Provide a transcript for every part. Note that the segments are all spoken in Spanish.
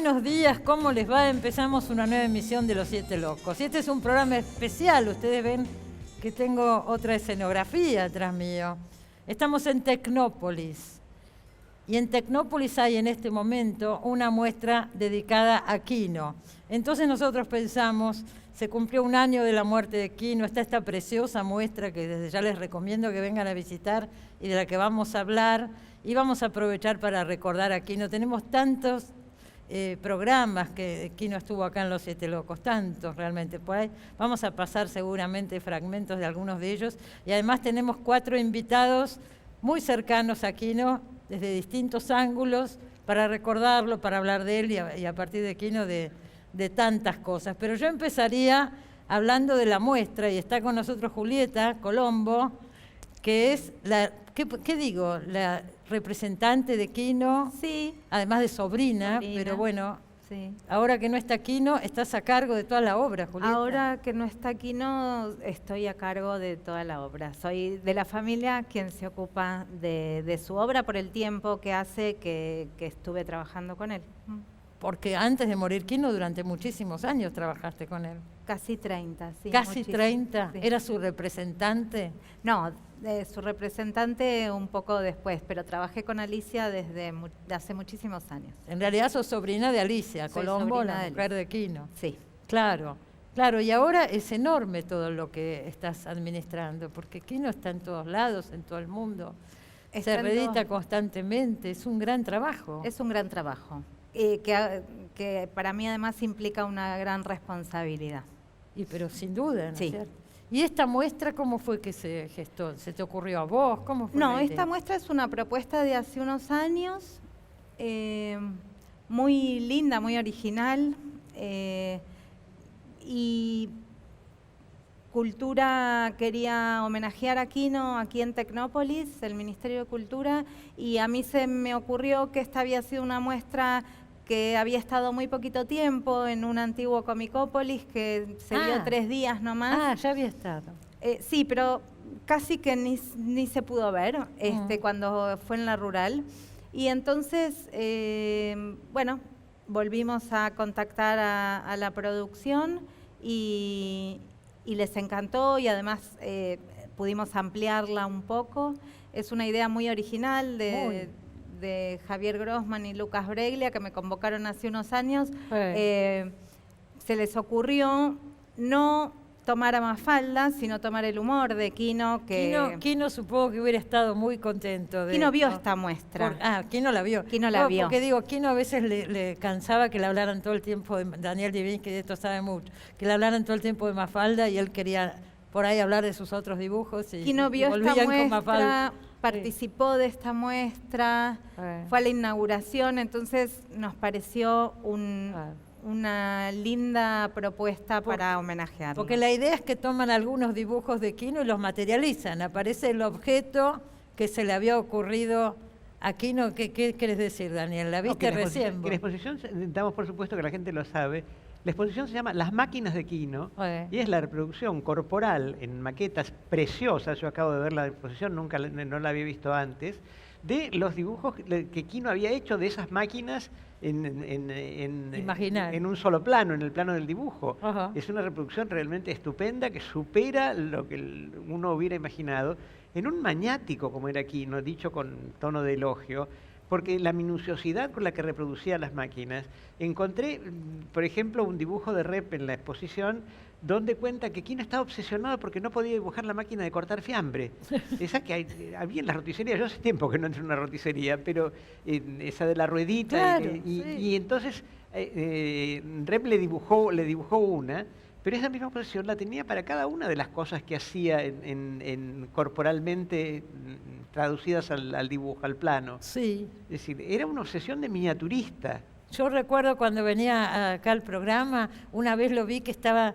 buenos días, ¿cómo les va? Empezamos una nueva emisión de Los Siete Locos. Y este es un programa especial, ustedes ven que tengo otra escenografía atrás mío. Estamos en Tecnópolis. Y en Tecnópolis hay en este momento una muestra dedicada a Quino. Entonces nosotros pensamos, se cumplió un año de la muerte de Quino, está esta preciosa muestra que desde ya les recomiendo que vengan a visitar y de la que vamos a hablar. Y vamos a aprovechar para recordar a Quino. Tenemos tantos programas que Quino estuvo acá en Los Siete Locos, tantos realmente. Por ahí vamos a pasar seguramente fragmentos de algunos de ellos. Y además tenemos 4 invitados muy cercanos a Quino, desde distintos ángulos, para recordarlo, para hablar de él y a partir de Quino de tantas cosas. Pero yo empezaría hablando de la muestra, y está con nosotros Julieta Colombo, que es la, ¿qué digo? La representante de Quino, sí, además de sobrina, pero bueno, sí. Ahora que no está Quino, estás a cargo de toda la obra, Julieta. Ahora que no está Quino, estoy a cargo de toda la obra. Soy de la familia quien se ocupa de su obra por el tiempo que hace que estuve trabajando con él. Porque antes de morir Quino, durante muchísimos años trabajaste con él. Casi 30, sí. ¿Casi muchísimo, 30? Sí. ¿Era su representante? No, su representante un poco después, pero trabajé con Alicia desde hace muchísimos años. En realidad sos sobrina de Alicia Soy Colombo, sobrina la de mujer de Quino. Sí. Claro, claro, y ahora es enorme todo lo que estás administrando, porque Quino está en todos lados, en todo el mundo. Se reedita constantemente, es un gran trabajo. Es un gran trabajo, que para mí además implica una gran responsabilidad. Pero sin duda, ¿no es sí. cierto? ¿Y esta muestra cómo fue que se gestó? ¿Se te ocurrió a vos? ¿Cómo fue? No, esta muestra es una propuesta de hace unos años, muy linda, muy original, y Cultura quería homenajear a Quino aquí en Tecnópolis, el Ministerio de Cultura, y a mí se me ocurrió que esta había sido una muestra que había estado muy poquito tiempo en un antiguo Comicópolis, que se dio 3 días nomás. Ah, ya había estado. Sí, pero casi que ni se pudo ver cuando fue en la rural. Y entonces, bueno, volvimos a contactar a la producción y les encantó, y además pudimos ampliarla un poco. Es una idea muy original de Javier Grossman y Lucas Breglia, que me convocaron hace unos años. Se les ocurrió no tomar a Mafalda, sino tomar el humor de Quino. Quino supongo que hubiera estado muy contento. Quino vio esta muestra. Quino la vio. Quino la vio. Porque digo, Quino a veces le cansaba que le hablaran todo el tiempo de Daniel Divin, que de esto sabe mucho, que le hablaran todo el tiempo de Mafalda, y él quería por ahí hablar de sus otros dibujos. Quino vio esta muestra, participó de esta muestra, fue a la inauguración, entonces nos pareció una linda propuesta para homenajearlo. Porque la idea es que toman algunos dibujos de Quino y los materializan. Aparece el objeto que se le había ocurrido a Quino. ¿Qué querés decir, Daniel? ¿La viste recién? Que la exposición, damos por supuesto que la gente lo sabe, la exposición se llama Las máquinas de Quino, y es la reproducción corporal en maquetas preciosas. Yo acabo de ver la exposición, no la había visto antes, de los dibujos que Quino había hecho de esas máquinas en un solo plano, en el plano del dibujo. Es una reproducción realmente estupenda que supera lo que uno hubiera imaginado en un maniático como era Quino, dicho con tono de elogio, porque la minuciosidad con la que reproducía las máquinas. Encontré, por ejemplo, un dibujo de Rep en la exposición donde cuenta que Quino estaba obsesionado porque no podía dibujar la máquina de cortar fiambre. Esa que había en las roticerías. Yo hace tiempo que no entro en una roticería, pero esa de la ruedita. Claro, y entonces Rep le dibujó una, pero esa misma obsesión la tenía para cada una de las cosas que hacía corporalmente traducidas al dibujo, al plano. Sí. Es decir, era una obsesión de miniaturista. Yo recuerdo cuando venía acá al programa, una vez lo vi que estaba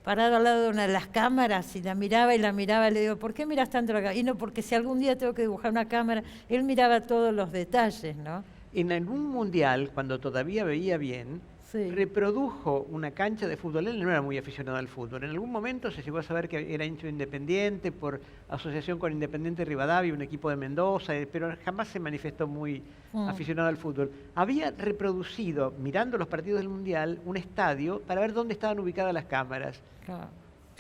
parado al lado de una de las cámaras y la miraba, le digo, ¿por qué miras tanto la cámara? Y no, porque si algún día tengo que dibujar una cámara, él miraba todos los detalles, ¿no? En algún mundial, cuando todavía veía bien, reprodujo una cancha de fútbol. Él no era muy aficionado al fútbol. En algún momento se llegó a saber que era hincha de Independiente por asociación con Independiente Rivadavia, un equipo de Mendoza, pero jamás se manifestó muy aficionado al fútbol. Había reproducido, mirando los partidos del Mundial, un estadio para ver dónde estaban ubicadas las cámaras. Claro.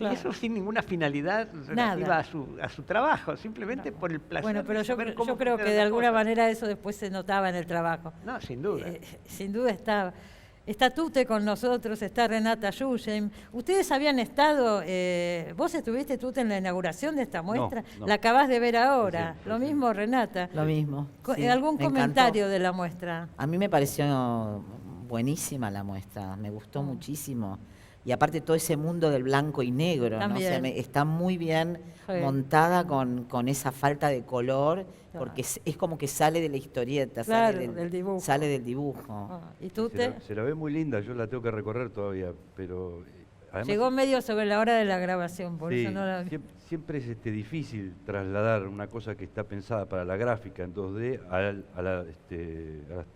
Y eso sin ninguna finalidad relativa a su trabajo, simplemente por el placer. Bueno, pero yo creo que de la alguna cosa. manera eso después se notaba en el trabajo. No, sin duda. Sin duda está Tute con nosotros, está Renata Yushem. ¿Ustedes habían estado, vos estuviste, Tute, en la inauguración de esta muestra? No. La acabás de ver ahora. Sí, Lo mismo, Renata. Lo mismo. Sí, ¿Algún me comentario encantó. de la muestra? A mí me pareció buenísima la muestra, me gustó muchísimo. Y aparte todo ese mundo del blanco y negro, ¿no? O sea, está muy bien montada con esa falta de color, porque es como que sale de la historieta, Claro, sale del dibujo. Sale del dibujo. ¿Y Tute? Se la ve muy linda, yo la tengo que recorrer todavía, pero... además, Llegó medio sobre la hora de la grabación, por sí, eso no la vi. siempre es difícil trasladar una cosa que está pensada para la gráfica en 2D a las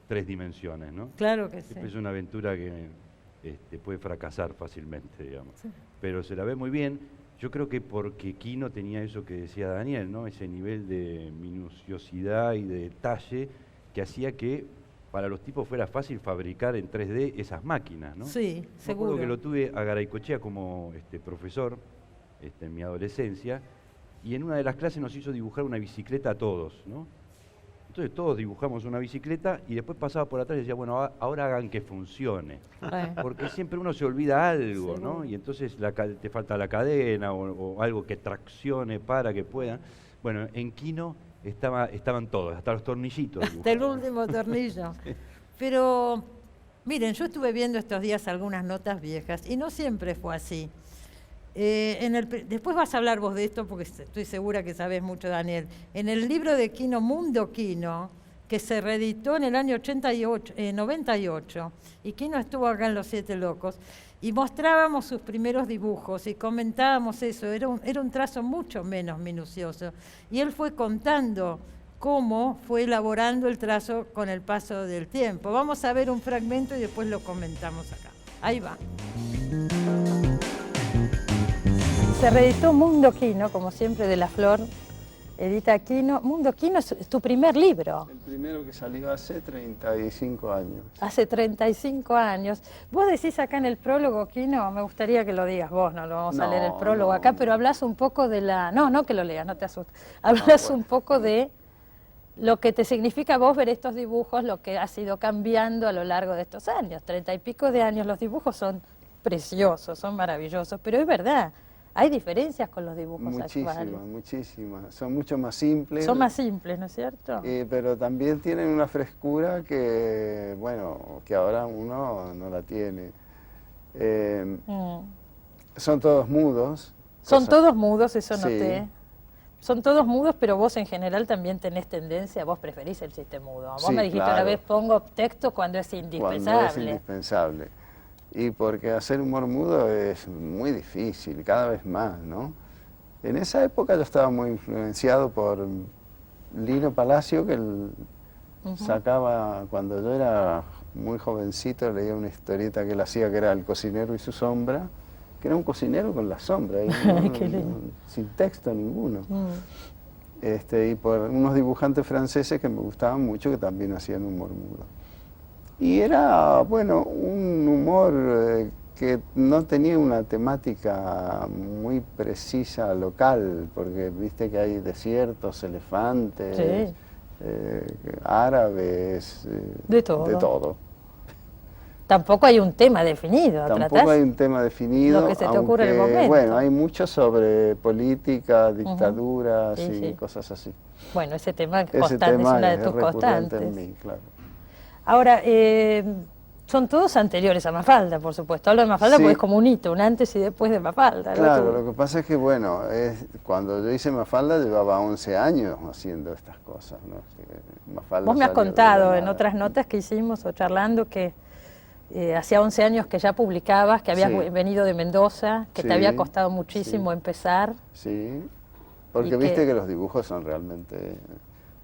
3 dimensiones, ¿no? Claro que sí. Siempre es una aventura que puede fracasar fácilmente, digamos. Sí. Pero se la ve muy bien. Yo creo que porque Quino tenía eso que decía Daniel, ¿no? Ese nivel de minuciosidad y de detalle que hacía que para los tipos fuera fácil fabricar en 3D esas máquinas, ¿no? Sí, seguro. Me acuerdo que lo tuve a Garaycochea como profesor en mi adolescencia, y en una de las clases nos hizo dibujar una bicicleta a todos, ¿no? Entonces todos dibujamos una bicicleta y después pasaba por atrás y decía, bueno, ahora hagan que funcione. Porque siempre uno se olvida algo, ¿no? Y entonces te falta la cadena o algo que traccione para que puedan. Bueno, en Quino estaban todos, hasta los tornillitos. Hasta el último tornillo. Pero, miren, yo estuve viendo estos días algunas notas viejas y no siempre fue así. Después vas a hablar vos de esto porque estoy segura que sabés mucho, Daniel. En el libro de Quino, Mundo Quino, que se reeditó en el año 98, y Quino estuvo acá en Los Siete Locos, y mostrábamos sus primeros dibujos y comentábamos eso, era un trazo mucho menos minucioso. Y él fue contando cómo fue elaborando el trazo con el paso del tiempo. Vamos a ver un fragmento y después lo comentamos acá. Ahí va. Se reeditó Mundo Quino, como siempre, de La Flor, edita Quino. Mundo Quino es tu primer libro. El primero que salió hace 35 años. Hace 35 años. Vos decís acá en el prólogo, Quino, me gustaría que lo digas vos, no lo vamos a leer el prólogo acá, pero hablas un poco de la... No que lo leas, no te asustes. Hablas un poco de lo que te significa vos ver estos dibujos, lo que has ido cambiando a lo largo de estos años. 30 y pico de años, los dibujos son preciosos, son maravillosos, pero es verdad. ¿Hay diferencias con los dibujos actuales? Muchísimas. Son mucho más simples. Son más simples, ¿no es cierto? Pero también tienen una frescura que, bueno, que ahora uno no la tiene. Son todos mudos. Son todos mudos, eso Sí. noté. Son todos mudos, pero vos en general también tenés tendencia, vos preferís el chiste mudo. Vos Sí, me dijiste claro. una vez, pongo texto cuando es indispensable. Cuando es indispensable. Y porque hacer humor mudo es muy difícil, cada vez más, ¿no? En esa época yo estaba muy influenciado por Lino Palacio, que sacaba, cuando yo era muy jovencito, leía una historieta que él hacía que era El cocinero y su sombra, que era un cocinero con la sombra, sin texto ninguno. Y por unos dibujantes franceses que me gustaban mucho, que también hacían humor mudo. Y era, bueno, un humor que no tenía una temática muy precisa local, porque viste que hay desiertos, elefantes, árabes, de todo. De todo. Tampoco hay un tema definido. Tampoco hay un tema definido. Lo que se te ocurre en el momento. Bueno, hay mucho sobre política, dictaduras y cosas así. Bueno, ese tema es una de tus constantes. En mí, claro. Ahora, son todos anteriores a Mafalda, por supuesto. Hablo de Mafalda porque es como un hito, un antes y después de Mafalda. Claro, lo que pasa es que, bueno, cuando yo hice Mafalda llevaba 11 años haciendo estas cosas, ¿no? Mafalda vos me has contado en otras notas que hicimos o charlando que hacía 11 años que ya publicabas, que habías venido de Mendoza, que te había costado muchísimo empezar. Sí, porque viste que los dibujos son realmente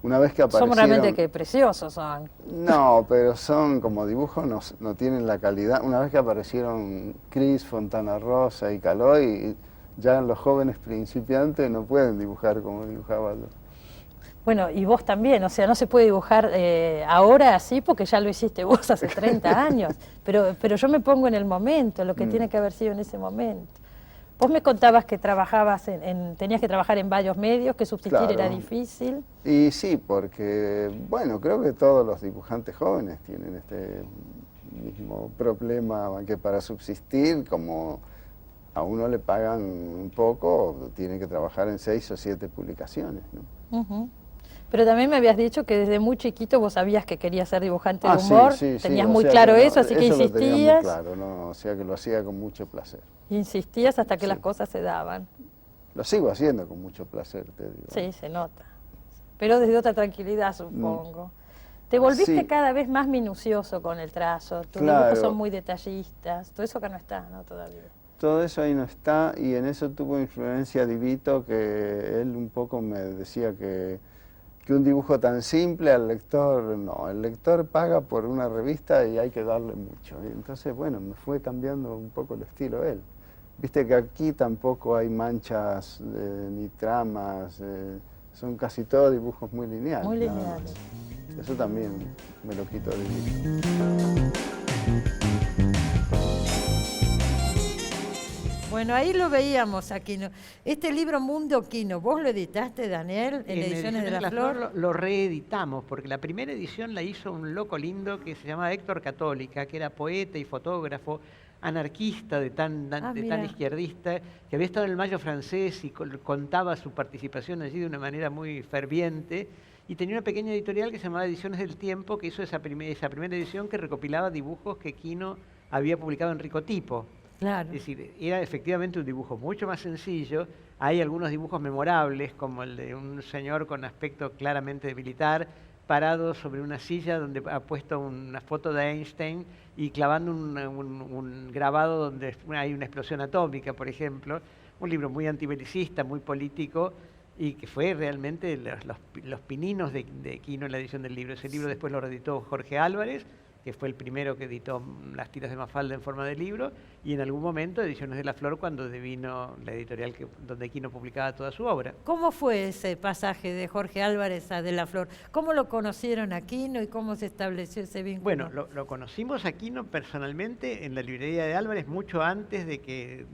Una vez que aparecieron... Son realmente que preciosos son. No, pero son como dibujos, no tienen la calidad. Una vez que aparecieron Cris, Fontana Rosa y Caloi, ya los jóvenes principiantes no pueden dibujar como dibujaba yo. Bueno, y vos también, o sea, no se puede dibujar ahora así porque ya lo hiciste vos hace 30 años, pero yo me pongo en el momento, lo que tiene que haber sido en ese momento. Vos me contabas que trabajabas tenías que trabajar en varios medios, que subsistir era difícil. Y sí, porque, bueno, creo que todos los dibujantes jóvenes tienen este mismo problema, que para subsistir, como a uno le pagan un poco, tiene que trabajar en 6 o 7 publicaciones, ¿no? Pero también me habías dicho que desde muy chiquito vos sabías que querías ser dibujante de humor, tenías muy claro eso, así que insistías. Lo tenía muy claro, ¿no? O sea que lo hacía con mucho placer. Insistías hasta que las cosas se daban. Lo sigo haciendo con mucho placer, te digo. Sí, se nota. Pero desde otra tranquilidad, supongo. Te volviste cada vez más minucioso con el trazo, tus dibujos son muy detallistas, todo eso acá no está, ¿no? Todavía. Todo eso ahí no está, y en eso tuvo influencia Divito, que él un poco me decía que un dibujo tan simple al lector, no, el lector paga por una revista y hay que darle mucho. Y entonces, bueno, me fue cambiando un poco el estilo él. Viste que aquí tampoco hay manchas ni tramas, son casi todos dibujos muy lineales. Muy lineales. Eso también me lo quito Divito. Bueno, ahí lo veíamos a Quino. Este libro Mundo Quino, ¿vos lo editaste, Daniel, en Ediciones de la Flor? Lo reeditamos, porque la primera edición la hizo un loco lindo que se llamaba Héctor Católica, que era poeta y fotógrafo, anarquista, de tan izquierdista, que había estado en el Mayo francés y contaba su participación allí de una manera muy ferviente, y tenía una pequeña editorial que se llamaba Ediciones del Tiempo, que hizo esa primera edición que recopilaba dibujos que Quino había publicado en Ricotipo. Claro. Es decir, era efectivamente un dibujo mucho más sencillo. Hay algunos dibujos memorables, como el de un señor con aspecto claramente de militar, parado sobre una silla donde ha puesto una foto de Einstein y clavando un grabado donde hay una explosión atómica, por ejemplo. Un libro muy antibelicista, muy político, y que fue realmente los pininos de Quino en la edición del libro. Ese libro después lo reeditó Jorge Álvarez, que fue el primero que editó las tiras de Mafalda en forma de libro, y en algún momento Ediciones de la Flor, cuando devino la editorial donde Quino publicaba toda su obra. ¿Cómo fue ese pasaje de Jorge Álvarez a De la Flor? ¿Cómo lo conocieron a Quino y cómo se estableció ese vínculo? Bueno, lo conocimos a Quino personalmente en la librería de Álvarez mucho antes de que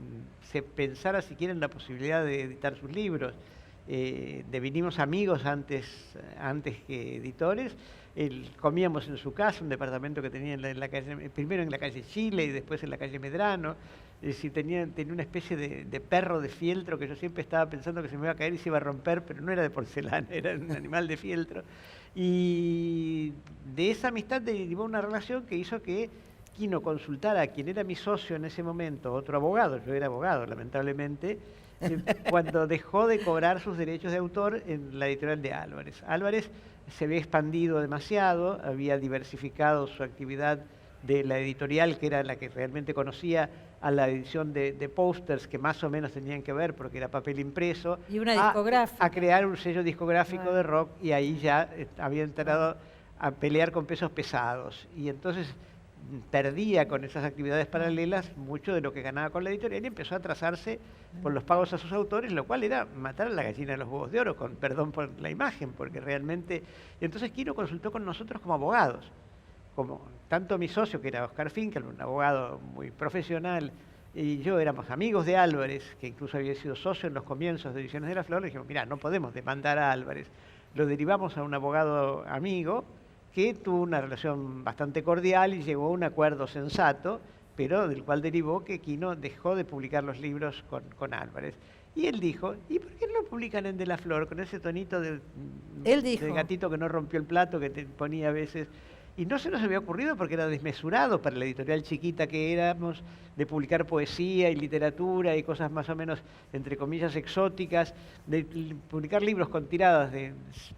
se pensara siquiera en la posibilidad de editar sus libros. Devinimos amigos antes que editores. Comíamos en su casa, un departamento que tenía en la calle, primero en la calle Chile y después en la calle Medrano. Es decir, tenía una especie de perro de fieltro que yo siempre estaba pensando que se me iba a caer y se iba a romper, pero no era de porcelana, era un animal de fieltro. Y de esa amistad derivó una relación que hizo que Quino consultara a quien era mi socio en ese momento, otro abogado, yo era abogado lamentablemente, cuando dejó de cobrar sus derechos de autor en la editorial de Álvarez. Álvarez se había expandido demasiado, había diversificado su actividad de la editorial, que era la que realmente conocía, a la edición de pósters que más o menos tenían que ver, porque era papel impreso, y una discográfica, a crear un sello discográfico de rock, y ahí ya había entrado a pelear con pesos pesados. Y entonces perdía con esas actividades paralelas mucho de lo que ganaba con la editorial y empezó a atrasarse por los pagos a sus autores, lo cual era matar a la gallina de los huevos de oro, con perdón por la imagen, porque realmente... Entonces Quino consultó con nosotros como abogados, como tanto mi socio, que era Oscar Finkel, un abogado muy profesional, y yo éramos amigos de Álvarez, que incluso había sido socio en los comienzos de Ediciones de la Flor. Le dijimos, mira, no podemos demandar a Álvarez. Lo derivamos a un abogado amigo, que tuvo una relación bastante cordial y llegó a un acuerdo sensato, pero del cual derivó que Quino dejó de publicar los libros con Álvarez. Y él dijo, ¿y por qué no lo publican en De la Flor, con ese tonito de gatito que no rompió el plato que te ponía a veces? Y no se nos había ocurrido porque era desmesurado para la editorial chiquita que éramos, de publicar poesía y literatura y cosas más o menos, entre comillas, exóticas, de publicar libros con tiradas de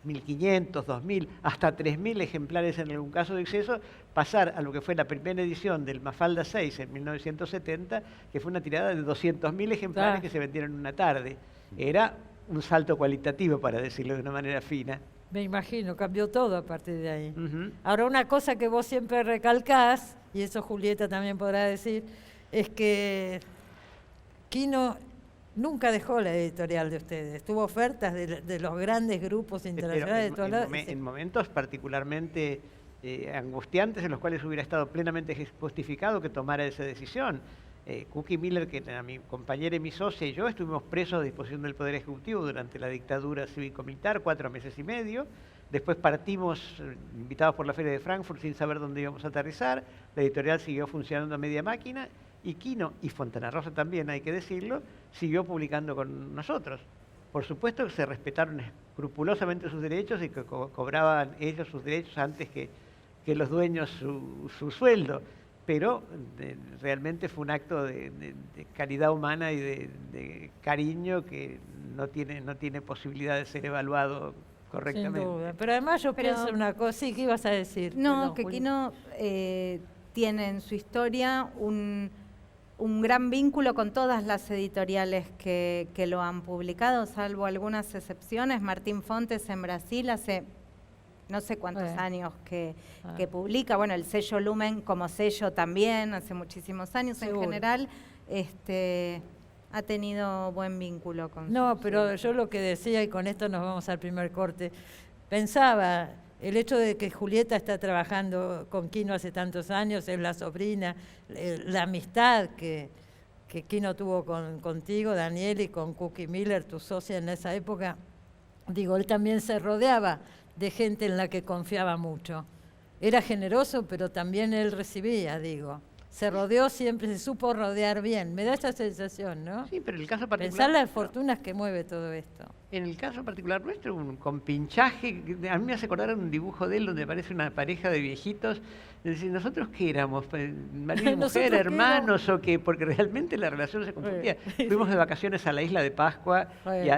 1.500, 2.000, hasta 3.000 ejemplares en algún caso de exceso, pasar a lo que fue la primera edición del Mafalda 6 en 1970, que fue una tirada de 200.000 ejemplares que se vendieron en una tarde. Era un salto cualitativo, para decirlo de una manera fina. Me imagino, cambió todo a partir de ahí. Ahora, una cosa que vos siempre recalcás, y eso Julieta también podrá decir, es que Quino nunca dejó la editorial de ustedes. Tuvo ofertas de los grandes grupos internacionales de todos lados. En momentos particularmente angustiantes en los cuales hubiera estado plenamente justificado que tomara esa decisión. Cookie Miller, que era mi compañera y mi socia, y yo estuvimos presos a disposición del Poder Ejecutivo durante la dictadura cívico-militar, 4 meses y medio. Después partimos, invitados por la Feria de Frankfurt, sin saber dónde íbamos a aterrizar. La editorial siguió funcionando a media máquina, y Quino, y Fontana Rosa también, hay que decirlo, siguió publicando con nosotros. Por supuesto que se respetaron escrupulosamente sus derechos y que cobraban ellos sus derechos antes que los dueños su sueldo. Pero realmente fue un acto de caridad humana y de cariño que no tiene posibilidad de ser evaluado correctamente. Sin duda. Pero además yo pienso una cosa, sí, ¿qué ibas a decir? No, que Quino tiene en su historia un gran vínculo con todas las editoriales que lo han publicado, salvo algunas excepciones. Martín Fontes en Brasil hace no sé cuántos años que publica. Bueno, el sello Lumen como sello también, hace muchísimos años. Seguro. En general, ha tenido buen vínculo con pero yo lo que decía, y con esto nos vamos al primer corte, pensaba, el hecho de que Julieta está trabajando con Quino hace tantos años, es la sobrina, la amistad que Quino tuvo contigo, Daniel, y con Cookie Miller, tu socia en esa época, digo, él también se rodeaba de gente en la que confiaba mucho. Era generoso, pero también él recibía, digo. Se rodeó siempre, se supo rodear bien. Me da esa sensación, ¿no? Sí, pero en el caso particular... Pensar las fortunas que mueve todo esto. En el caso particular nuestro, un compinchaje, a mí me hace acordar un dibujo de él donde aparece una pareja de viejitos. Es decir, ¿nosotros qué éramos? ¿Marido y mujer, hermanos o qué? Porque realmente la relación se confundía. Fuimos de vacaciones a la isla de Pascua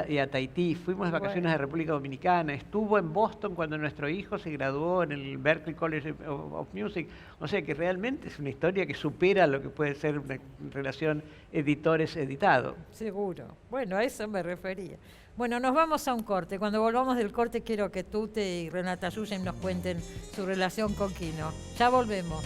y a Tahití, fuimos de vacaciones a República Dominicana, estuvo en Boston cuando nuestro hijo se graduó en el Berklee College of Music. O sea que realmente es una historia que supera lo que puede ser una relación editores-editado. Seguro. Bueno, a eso me refería. Bueno, nos vamos a un corte. Cuando volvamos del corte quiero que Tute y Renata Yuyen nos cuenten su relación con Quino. Ya volvemos.